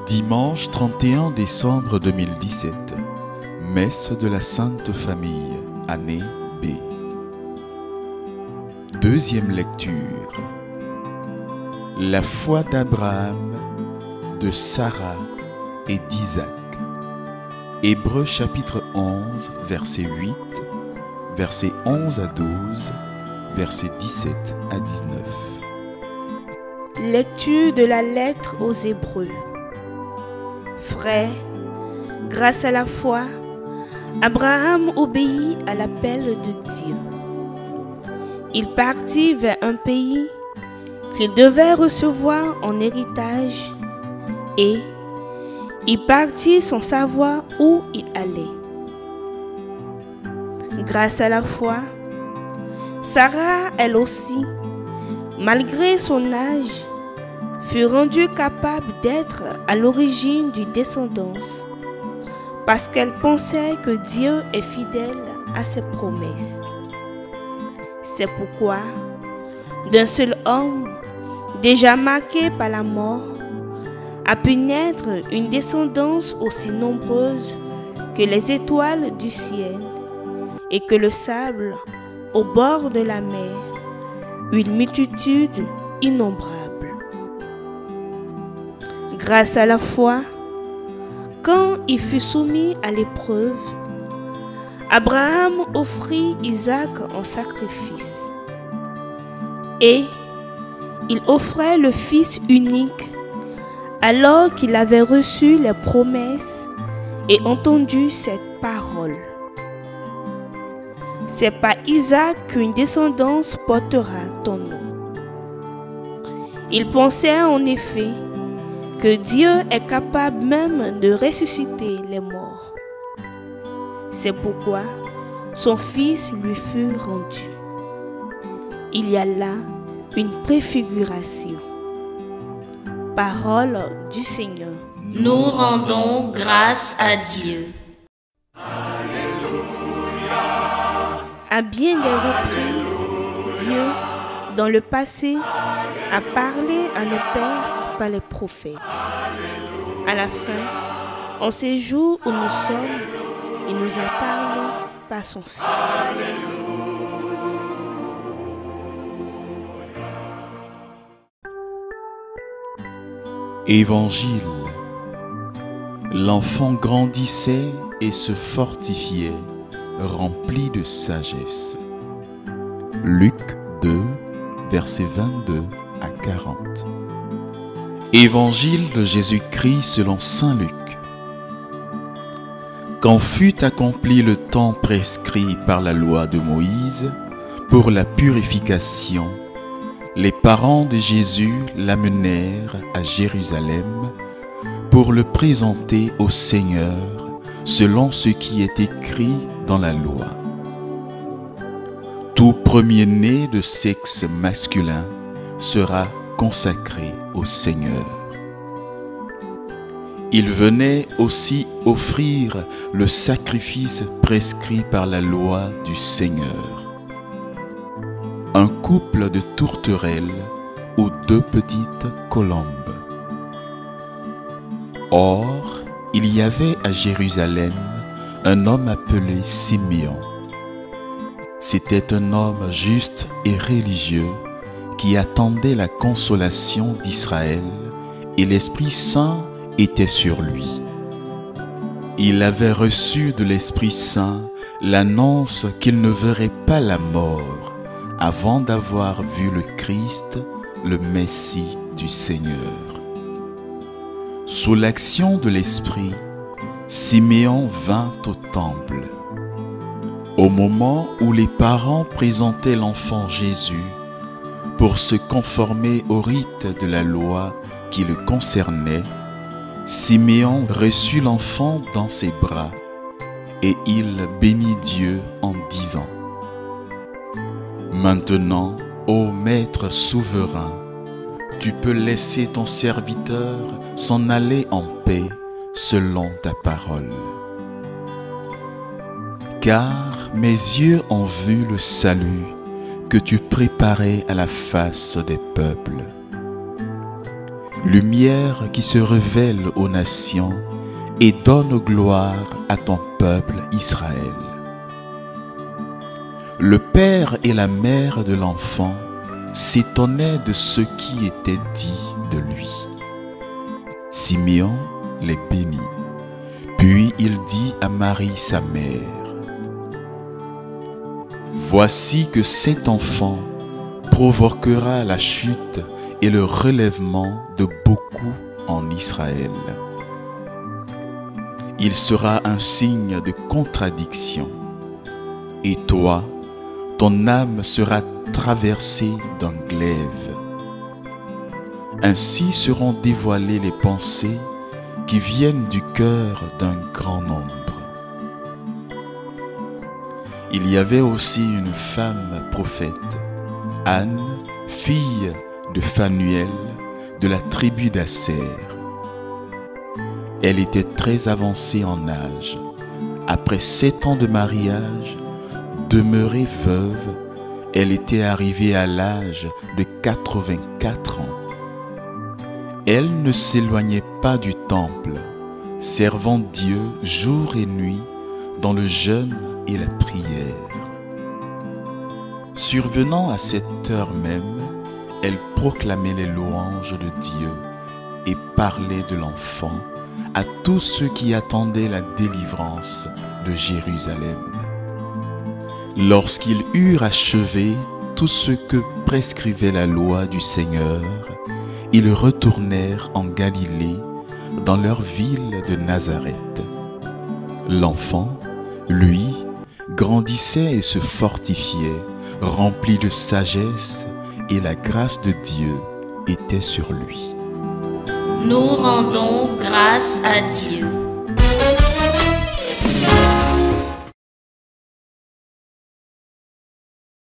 Dimanche 31 décembre 2017, Messe de la Sainte Famille, année B. Deuxième lecture. La foi d'Abraham, de Sarah et d'Isaac. Hébreux chapitre 11, verset 8, versets 11 à 12, versets 17 à 19. Lecture de la lettre aux Hébreux. Frères, grâce à la foi, Abraham obéit à l'appel de Dieu. Il partit vers un pays qu'il devait recevoir en héritage et il partit sans savoir où il allait. Grâce à la foi, Sarah, elle aussi, malgré son âge, fut rendue capable d'être à l'origine d'une descendance parce qu'elle pensait que Dieu est fidèle à ses promesses. C'est pourquoi, d'un seul homme, déjà marqué par la mort, a pu naître une descendance aussi nombreuse que les étoiles du ciel et que le sable au bord de la mer, une multitude innombrable. Grâce à la foi, quand il fut soumis à l'épreuve, Abraham offrit Isaac en sacrifice. Et il offrait le Fils unique alors qu'il avait reçu les promesses et entendu cette parole. C'est par Isaac qu'une descendance portera ton nom. Il pensait en effet que Dieu est capable même de ressusciter les morts. C'est pourquoi son Fils lui fut rendu. Il y a là une préfiguration. Parole du Seigneur. Nous rendons grâce à Dieu. À bien des reprises, Dieu, dans le passé, a parlé à nos pères par les prophètes. À la fin, en ces jours où nous sommes, il nous a parlé par son Fils. Évangile. L'enfant grandissait et se fortifiait, rempli de sagesse. Luc 2, versets 22 à 40. Évangile de Jésus-Christ selon saint Luc. Quand fut accompli le temps prescrit par la loi de Moïse pour la purification, les parents de Jésus l'amenèrent à Jérusalem pour le présenter au Seigneur selon ce qui est écrit dans la loi. Tout premier-né de sexe masculin sera consacré au Seigneur. Il venait aussi offrir le sacrifice prescrit par la loi du Seigneur. Un couple de tourterelles ou 2 petites colombes. Or, il y avait à Jérusalem un homme appelé Siméon. C'était un homme juste et religieux qui attendait la consolation d'Israël et l'Esprit Saint était sur lui. Il avait reçu de l'Esprit Saint l'annonce qu'il ne verrait pas la mort avant d'avoir vu le Christ, le Messie du Seigneur. Sous l'action de l'Esprit, Siméon vint au temple. Au moment où les parents présentaient l'enfant Jésus pour se conformer au rite de la loi qui le concernait, Siméon reçut l'enfant dans ses bras et il bénit Dieu en disant : Maintenant, ô Maître souverain, tu peux laisser ton serviteur s'en aller en paix selon ta parole. Car mes yeux ont vu le salut que tu préparais à la face des peuples, lumière qui se révèle aux nations et donne gloire à ton peuple Israël. Le père et la mère de l'enfant s'étonnaient de ce qui était dit de lui. Simeon les bénit, puis il dit à Marie sa mère, « Voici que cet enfant provoquera la chute et le relèvement de beaucoup en Israël. Il sera un signe de contradiction, et toi, ton âme sera traversée d'un glaive. Ainsi seront dévoilées les pensées qui viennent du cœur d'un grand nombre. » Il y avait aussi une femme prophète, Anne, fille de Phanuel, de la tribu d'Aser. Elle était très avancée en âge. Après 7 ans de mariage, demeurée veuve, elle était arrivée à l'âge de 84 ans. Elle ne s'éloignait pas du temple, servant Dieu jour et nuit dans le jeûne et la prière. Survenant à cette heure même, elle proclamait les louanges de Dieu et parlait de l'enfant à tous ceux qui attendaient la délivrance de Jérusalem. Lorsqu'ils eurent achevé tout ce que prescrivait la loi du Seigneur, ils retournèrent en Galilée, dans leur ville de Nazareth. L'enfant, lui, grandissait et se fortifiait, rempli de sagesse, et la grâce de Dieu était sur lui. Nous rendons grâce à Dieu.